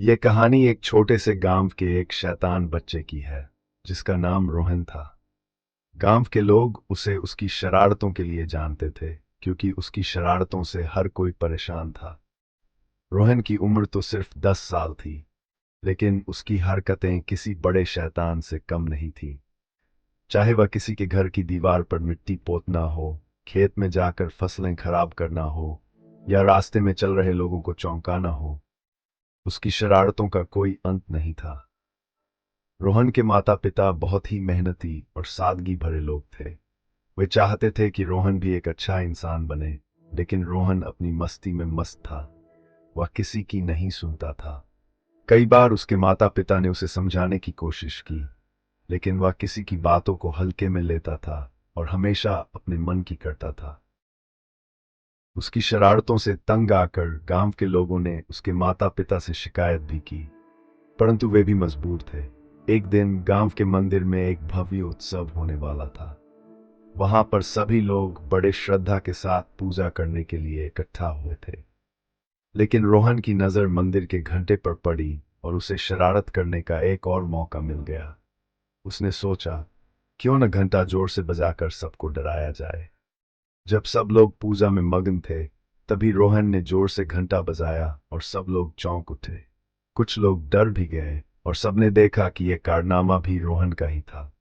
ये कहानी एक छोटे से गांव के एक शैतान बच्चे की है जिसका नाम रोहन था। गांव के लोग उसे उसकी शरारतों के लिए जानते थे क्योंकि उसकी शरारतों से हर कोई परेशान था। रोहन की उम्र तो सिर्फ 10 साल थी, लेकिन उसकी हरकतें किसी बड़े शैतान से कम नहीं थी। चाहे वह किसी के घर की दीवार पर मिट्टी पोतना हो, खेत में जाकर फसलें खराब करना हो, या रास्ते में चल रहे लोगों को चौंकाना हो, उसकी शरारतों का कोई अंत नहीं था। रोहन के माता पिता बहुत ही मेहनती और सादगी भरे लोग थे। वे चाहते थे कि रोहन भी एक अच्छा इंसान बने, लेकिन रोहन अपनी मस्ती में मस्त था। वह किसी की नहीं सुनता था। कई बार उसके माता पिता ने उसे समझाने की कोशिश की, लेकिन वह किसी की बातों को हल्के में लेता था और हमेशा अपने मन की करता था। उसकी शरारतों से तंग आकर गांव के लोगों ने उसके माता पिता से शिकायत भी की, परंतु वे भी मजबूर थे। एक दिन गांव के मंदिर में एक भव्य उत्सव होने वाला था। वहां पर सभी लोग बड़े श्रद्धा के साथ पूजा करने के लिए इकट्ठा हुए थे। लेकिन रोहन की नजर मंदिर के घंटे पर पड़ी और उसे शरारत करने का एक और मौका मिल गया। उसने सोचा, क्यों न घंटा जोर से बजाकर सबको डराया जाए। जब सब लोग पूजा में मग्न थे, तभी रोहन ने जोर से घंटा बजाया और सब लोग चौंक उठे। कुछ लोग डर भी गए और सबने देखा कि यह कारनामा भी रोहन का ही था।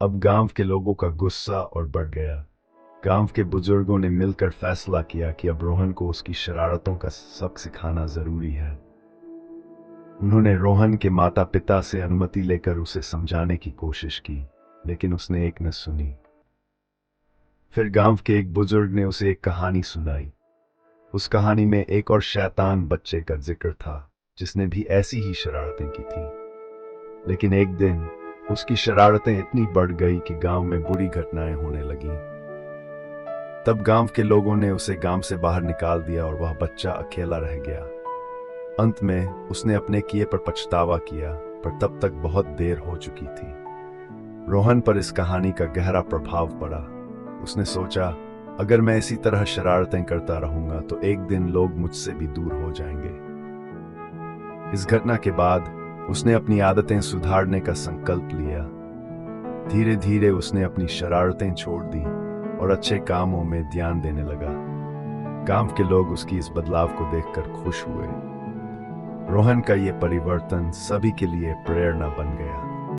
अब गांव के लोगों का गुस्सा और बढ़ गया। गांव के बुजुर्गों ने मिलकर फैसला किया कि अब रोहन को उसकी शरारतों का सबक सिखाना जरूरी है। उन्होंने रोहन के माता पिता से अनुमति लेकर उसे समझाने की कोशिश की, लेकिन उसने एक न सुनी। फिर गांव के एक बुजुर्ग ने उसे एक कहानी सुनाई। उस कहानी में एक और शैतान बच्चे का जिक्र था जिसने भी ऐसी ही शरारतें की थी। लेकिन एक दिन उसकी शरारतें इतनी बढ़ गई कि गांव में बुरी घटनाएं होने लगी। तब गांव के लोगों ने उसे गांव से बाहर निकाल दिया और वह बच्चा अकेला रह गया। अंत में उसने अपने किए पर पछतावा किया, पर तब तक बहुत देर हो चुकी थी। रोहन पर इस कहानी का गहरा प्रभाव पड़ा। उसने सोचा, अगर मैं इसी तरह शरारतें करता रहूंगा तो एक दिन लोग मुझसे भी दूर हो जाएंगे। इस घटना के बाद उसने अपनी आदतें सुधारने का संकल्प लिया। धीरे धीरे उसने अपनी शरारतें छोड़ दी और अच्छे कामों में ध्यान देने लगा। गांव के लोग उसकी इस बदलाव को देखकर खुश हुए। रोहन का यह परिवर्तन सभी के लिए प्रेरणा बन गया।